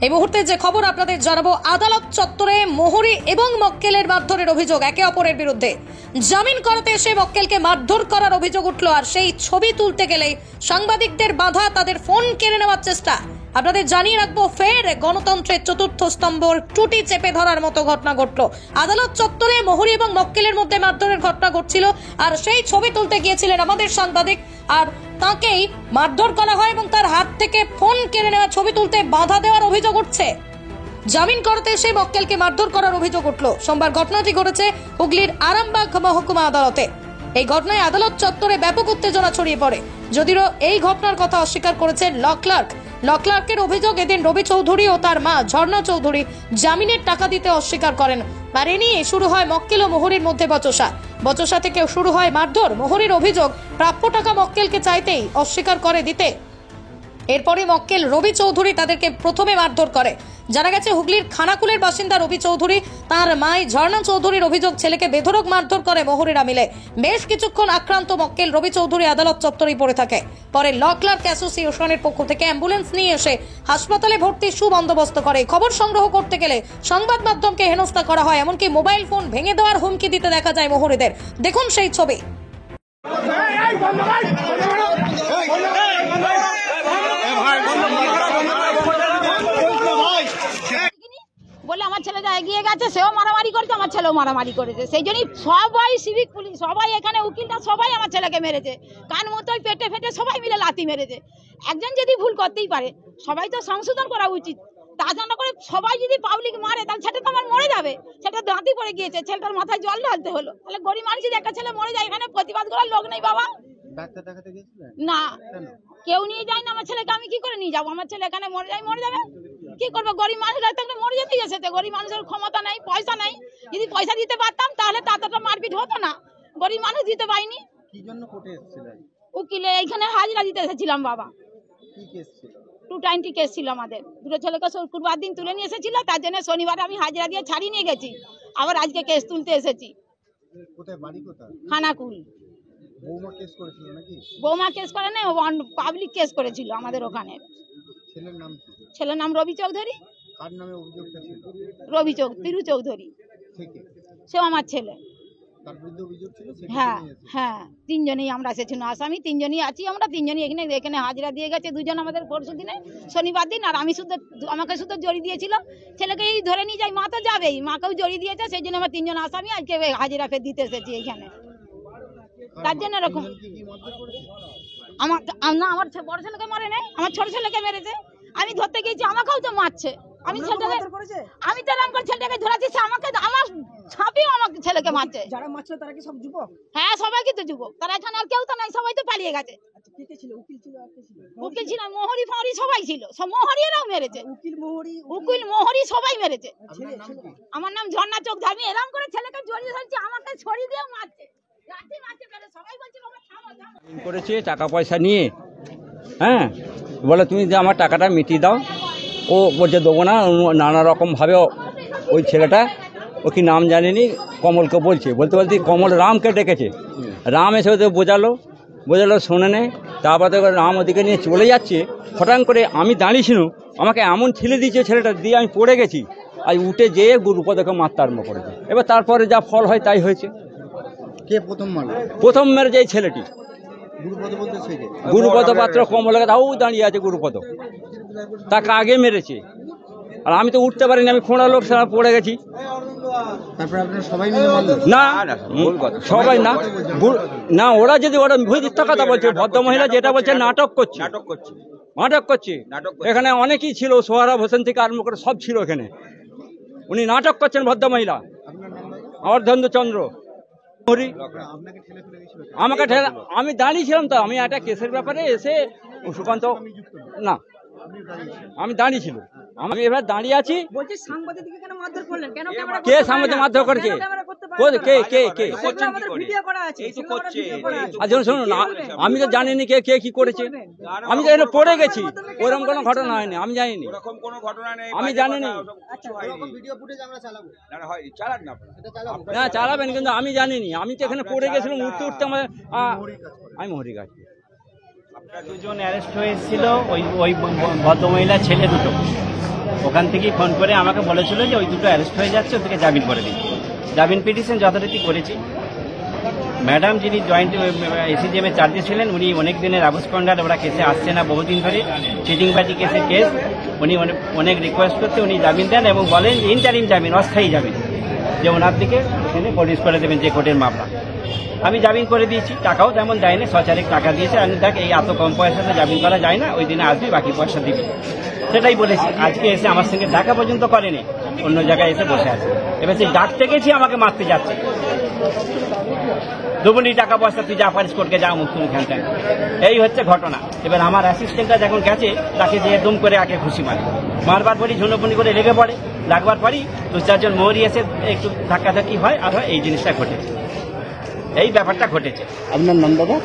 এই মুহূর্তে যে খবর আপনাদের জানাবো, আদালত চত্বরে মোহরি এবং মক্কেলের মারধরের অভিযোগ একে অপরের বিরুদ্ধে। জামিন করাতে এসে মক্কেলকে মারধর করার অভিযোগ উঠল, আর সেই ছবি তুলতে গেলেই সাংবাদিকদের বাধা, তাদের ফোন কেড়ে নেওয়ার চেষ্টা। আপনাদের জানিয়ে রাখবো, ফের গণতন্ত্রের চতুর্থ স্তম্ভর টুটি চেপে ধরার মতো ঘটনা ঘটল। আদালত চত্বরে মোহরি এবং মক্কেলের মধ্যে মারধরের ঘটনা ঘটছিল, আর সেই ছবি তুলতে গিয়েছিলেন আমাদের সাংবাদিক, আর তাকেই মারধর করা হয় এবং তার হাত থেকে ফোন কেড়ে নেওয়া, ছবি তুলতে বাধা দেওয়ার অভিযোগ উঠছে। জামিন করাতে এসে মক্কেলকে মারধর করার অভিযোগ উঠল। সোমবার ঘটনাটি ঘটেছে হুগলির আরামবাগ মহকুমা আদালতে। এই ঘটনায় আদালত চত্বরে ব্যাপক উত্তেজনা ছড়িয়ে পড়ে। যদিও এই ঘটনার কথা অস্বীকার করেছেন ল ক্লার্কের অভিযোগ, এদিন রবি চৌধুরী ও তার মা ঝর্ণা চৌধুরী জামিনের টাকা দিতে অস্বীকার করেন। আর এ নিয়ে শুরু হয় মক্কেল ও মোহরির মধ্যে বচসা থেকে শুরু হয় মারধর। মোহরির অভিযোগ, প্রাপ্য টাকা মক্কেলকে চাইতেই অস্বীকার করে দিতে। এরপরে মক্কেল রবি চৌধুরী তাদেরকে প্রথমে মারধর করে। জানা গেছে, হুগলির খানাকুলের বাসিন্দা রবি চৌধুরী, তার মাই ঝর্ণা চৌধুরীর অভিযোগ, ছেলেকে বেধড়ক মারধর করে মোহরিরা মিলে। বেশ কিছুক্ষণ আক্রান্ত মক্কেল রবি চৌধুরী আদালত চত্বরেই পড়ে থাকে। পরে ল ক্লার্ক অ্যাসোসিয়েশনের পক্ষ থেকে অ্যাম্বুলেন্স নিয়ে এসে হাসপাতালে ভর্তির সুবন্দোবস্ত করে। খবর সংগ্রহ করতে গেলে সংবাদ মাধ্যমকে হেনস্থা করা হয়, এমনকি মোবাইল ফোন ভেঙে দেওয়ার হুমকি দিতে দেখা যায় মোহরিদের। দেখুন সেই ছবি। বলে আমার ছেলেটা এগিয়ে গেছে, সেও মারামারি করেছে, আমার ছেলেও মারামারি করেছে। সেই জন্যই সবাই সিভিক পুলিশ, সবাই এখানে উকিলটা, সবাই আমার ছেলেকে মেরেছে। কান মতোই পেটে ফেটে সবাই মিলে লাথি মেরেছে। একজন যদি ভুল করতেই পারে, সবাই তো সংশোধন করা উচিত। তা জন্য করে সবাই যদি পাবলিক মারে, তাহলে সেটা তো আমার মরে যাবে। সেটা দাঁতি পড়ে গিয়েছে, ছেলেটার মাথায় জল ঢালতে হলো। তাহলে গরিব মানুষ যদি একটা ছেলে মরে যায়, এখানে প্রতিবাদ করার লোক নেই বাবা। না, কেউ নিয়ে যায় না আমার ছেলেকে, আমি কি করে নিয়ে যাবো? আমার ছেলে এখানে মরে যাবে, কি করবো? গরিব মানুষরা তো মরে যেতে এসেছে। গরিব মানুষের ক্ষমতা নাই, পয়সা নাই। যদি পয়সা দিতে পারতাম তাহলে তাতটা মারপিট হতো না। গরিব মানুষ দিতে পাইনি। কি জন্য কোর্টে এসেছিলেন? উকিলে এইখানে হাজিরা দিতে এসেছিলাম বাবা। কি কেস ছিল? 220 কেস ছিল আমাদের। দুটো ছেলেকে শুক্রবার দিন তুলে নিয়ে এসেছিল, তার জন্য শনিবারে আমি হাজিরা দিয়ে ছাড়িয়ে নিয়ে গেছি। আবার আজকে কেস তুলতে এসেছি। কোথায় বাড়ি? কোথায়? খানাকুল। বৌমা কেস করেছিল নাকি? বৌমা কেস করে না, পাবলিক কেস করেছিল আমাদের ওখানে। ছেলের নাম কি? ছেলের নাম রবি চৌধুরী। কার নামে অভিযোগটা ছিল? তিরু চৌধুরী। থেকে সেও আমার ছেলে। তার বিরুদ্ধে অভিযোগ ছিল? হ্যাঁ হ্যাঁ, তিনজনেই আমরা এসেছি, আসামি তিনজনই আছি। আমরা তিনজনই এখানে হাজিরা দিয়ে গেছে। দুজন আমাদের পরশু দিনে শনিবার দিন, আর আমাকে শুধু জড়ি দিয়েছিল। ছেলেকে এই ধরে নিয়ে যাই, মা তো যাবেই, মাকেও জড়ি দিয়েছে। সেই জন্য আমরা তিনজন আসামি আজকে হাজিরা ফের দিতে এসেছি এইখানে। তার জন্য এরকম আমার বড় ছেলেকে মারে নাই, আমার ছোট ছেলেকে মেরেছে। আমি ধরতে গিয়েছি, আমাকেও তো মারছে। আমি তো এরকম করে ছেলেটাকে ধরেছি, আমার ছাপিও আমাকে ছেলেকে মারছে। যারা মারছিল তারা কি সব যুবক? হ্যাঁ, সবাই কিন্তু যুবক। তারা এখানে আর কেউ তো নাই, সবাই তো পালিয়ে গেছে। উকিল ছিল, মোহরি ফহরি সবাই ছিল। সব মোহরিরাও মেরেছে। উকিল মোহরি সবাই মেরেছে। আমার নাম ঝর্ণা চৌধুরী। আমি এরকম করে ছেলেকে জড়িয়ে ধরছি, আমাকে ছড়ি দিয়ে মারছে। করেছে টাকা পয়সা নিয়ে, হ্যাঁ, বলে তুমি যে আমার টাকাটা মিটিয়ে দাও। ও বলছে দেবো না। নানা রকমভাবে ওই ছেলেটা, ও কি নাম জানেনি, কমলকে বলতে কমল রামকে ডেকেছে। রাম এসে ওদের বোঝালো শোনে নেই। তারপরে রাম ওদিকে নিয়ে চলে যাচ্ছে। হঠাৎ করে আমি দাঁড়িয়েছিলাম, আমাকে এমন ঠেলে দিয়েছে ছেলেটা, দিয়ে আমি পড়ে গেছি। আর উঠে যেয়ে গুরুপদকে মারতে আরম্ভ করেছে। এবার তারপরে যা ফল হয় তাই হয়েছে। কে প্রথম মারল? প্রথম মেরেছে এই ছেলেটি, গুরুপদ পাত্র। কমলকে তাও দাঁড়িয়ে আছে গুরুপদ, তাকে আগে মেরেছে। আর আমি তো উঠতে পারিনি, আমি খোঁড়া লোক, সারা পড়ে গেছি। তারপরে আপনারা সবাই মিলে মারলেন? না, সবাই না, ওরা মিথ্যা কথা বলছে। ভদ্রমহিলা যেটা বলছে নাটক করছে। এখানে অনেকেই ছিল, সোহরাব হোসেন থেকে আরম্ভ করে সব ছিল এখানে। উনি নাটক করছেন ভদ্রমহিলা। আমার ধন্যচন্দ্র আমাকে ঠেলা, আমি দাঁড়িয়েছিলাম তো। আমি একটা কেসের ব্যাপারে এসে সুকান্ত, না আমি দাঁড়িয়েছিল, আমি এবার দাঁড়িয়ে আছি। বলছি সাংবাদিককে কেন মারধর করলেন? কেন কে সাংবাদিক মারধর করেছে? কে কে কে করছেন কি করে? এই তো করছে, আচ্ছা শুনুন না, আমি তো জানিনি কে কে কি করেছে। আমি তো এখানে পড়ে গেছি, ওরকম কোনো ঘটনা হয়নি, আমি জানিনি, এরকম কোনো ঘটনা নেই। আমি বাজে জানিনি। কথা, ওসব কিছু হয়নি। ভিডিও ফুটেজ আমরা চালাবো। না, না, হয় চালাক না আপনারা। এটা চালাবো। না চালাবেন, কিন্তু আমি জানিনি, আমি তো এখানে পড়ে গেছিলাম, উঠতে উঠতে আমার আমি মোহরি গাছ। দুজন অ্যারেস্ট হয়েছিল, ওই ভদ্রমহিলা ছেলে দুটো ওখান থেকেই ফোন করে আমাকে বলেছিল যে ওই দুটো অ্যারেস্ট হয়ে যাচ্ছে, ওদেরকে জামিন করে দিন। জামিন পিটিশন যথারীতি করেছি। ম্যাডাম যিনি জয়েন্ট এসিজিএম এর চার্জে ছিলেন, উনি অনেক দিনের অ্যাবসকন্ডার, ওরা কেসে আসছে না বহুদিন ধরে, চিটিংবাজি কেসের কেস। উনি অনেক রিকোয়েস্ট করতে উনি জামিন দেন এবং বলেন ইন্টারিম জামিন, অস্থায়ী জামিন, যে ওনার দিকে এখানে প্রডিউস করে দেবেন যে কোর্টের মামলা। আমি জামিন করে দিয়েছি, টাকাও তেমন দেয়নি, 6-4 টাকা দিয়েছে। আমি দেখ এই এত কম পয়সাতে জামিন করা যায় না, ওই দিনে আসবি বাকি পয়সা দিবি, সেটাই বলেছি। আজকে এসে আমার সঙ্গে দেখা পর্যন্ত করেনি, অন্য জায়গায় এসে বসে আছে। এবার সেই ডাকতে গেছি, আমাকে মারতে যাচ্ছে, দুবনি টাকা পয়সা তুই যা পারিস কোর্টকে যা, মুখ তুমি খেলতেন। এই হচ্ছে ঘটনা। এবার আমার অ্যাসিস্ট্যান্টটা যখন গেছে, তাকে যে দুম করে আগে খুশি মারবার পরই ঝুনোপুনি করে লেগে পড়ে, লাগবার পরই 2-4 জন মহরি এসে একটু ধাক্কাধাক্কি হয়, আর এই জিনিসটা ঘটেছে, এই ব্যাপারটা ঘটেছে। আপনার নাম দাদা?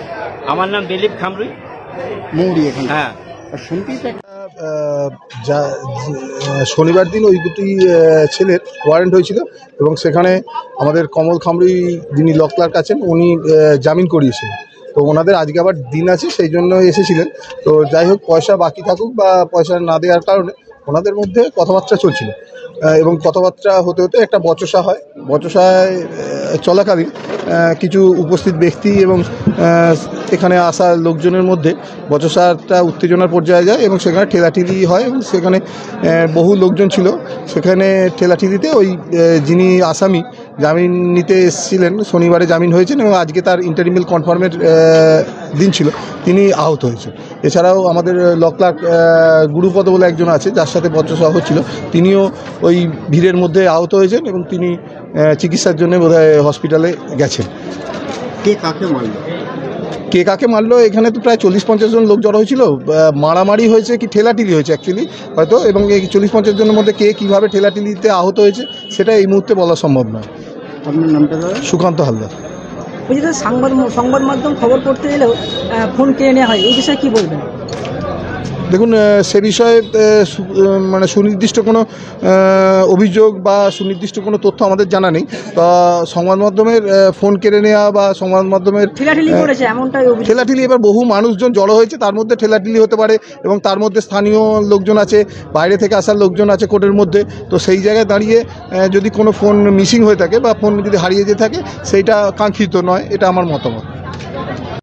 আমার নাম দিলীপ খামরুই। মৌরি এখানে। হ্যাঁ, আর শুনতেই তো শনিবার দিন ওই দুটি ছেলের ওয়ারেন্ট হয়েছিল এবং সেখানে আমাদের কমল খামরুই যিনি ল ক্লার্ক আছেন, উনি জামিন করিয়েছিলেন। তো ওনাদের আজকে আবার দিন আছে, সেই জন্য এসেছিলেন। তো যাই হোক, পয়সা বাকি থাকুক বা পয়সা না দেওয়ার কারণে ওনাদের মধ্যে কথাবার্তা চলছিল এবং কথাবার্তা হতে হতে একটা বচসা হয়। বচসায় চলাকালীন কিছু উপস্থিত ব্যক্তি এবং এখানে আসা লোকজনের মধ্যে বচসাটা উত্তেজনার পর্যায়ে যায় এবং সেখানে ঠেলাঠেলি হয় এবং সেখানে বহু লোকজন ছিল। সেখানে ঠেলাঠেলিতে ওই যিনি আসামি জামিন নিতে এসেছিলেন, শনিবারে জামিন হয়েছেন এবং আজকে তার ইন্টারিমেল কনফার্মের দিন ছিল, তিনি আহত হয়েছেন। এছাড়াও আমাদের ল ক্লার্ক গুরুপদ বলে একজন আছে, যার সাথে বচসা হচ্ছিল, তিনিও ওই ভিড়ের মধ্যে আহত হয়েছেন এবং তিনি চিকিৎসার জন্য বোধহয় হসপিটালে গেছেন। কে কাকে মারলো? কে কাকে মারলো, এখানে তো প্রায় 40-50 জন লোক জড়ো হয়েছিল। মারামারি হয়েছে কি ঠেলাঠেলি হয়েছে অ্যাকচুয়ালি হয়তো, এবং এই 40-50 জনের মধ্যে কে কীভাবে ঠেলাঠেলিতে আহত হয়েছে সেটা এই মুহূর্তে বলা সম্ভব নয়। আপনার নামটা দাদা? সুকান্ত হালদার। ওই যে সংবাদ মাধ্যম খবর করতে এলেও ফোন কেড়ে নেওয়া হয়, এই বিষয়ে কী বলবেন? দেখুন, সে বিষয়ে মানে সুনির্দিষ্ট কোনো অভিযোগ বা সুনির্দিষ্ট কোনো তথ্য আমাদের জানা নেই। তা সংবাদ মাধ্যমের ফোন কেড়ে নেওয়া বা সংবাদ মাধ্যমের ঠেলাঠেলি করেছে এমনটাই অভিযোগ। ঠেলাঠেলি, এবার বহু মানুষজন জড়ো হয়েছে, তার মধ্যে ঠেলাঠেলি হতে পারে এবং তার মধ্যে স্থানীয় লোকজন আছে, বাইরে থেকে আসার লোকজন আছে কোর্টের মধ্যে। তো সেই জায়গায় দাঁড়িয়ে যদি কোনো ফোন মিসিং হয়ে থাকে বা ফোন যদি হারিয়ে যেয়ে থাকে, সেইটা কাঙ্ক্ষিত নয়, এটা আমার মতামত।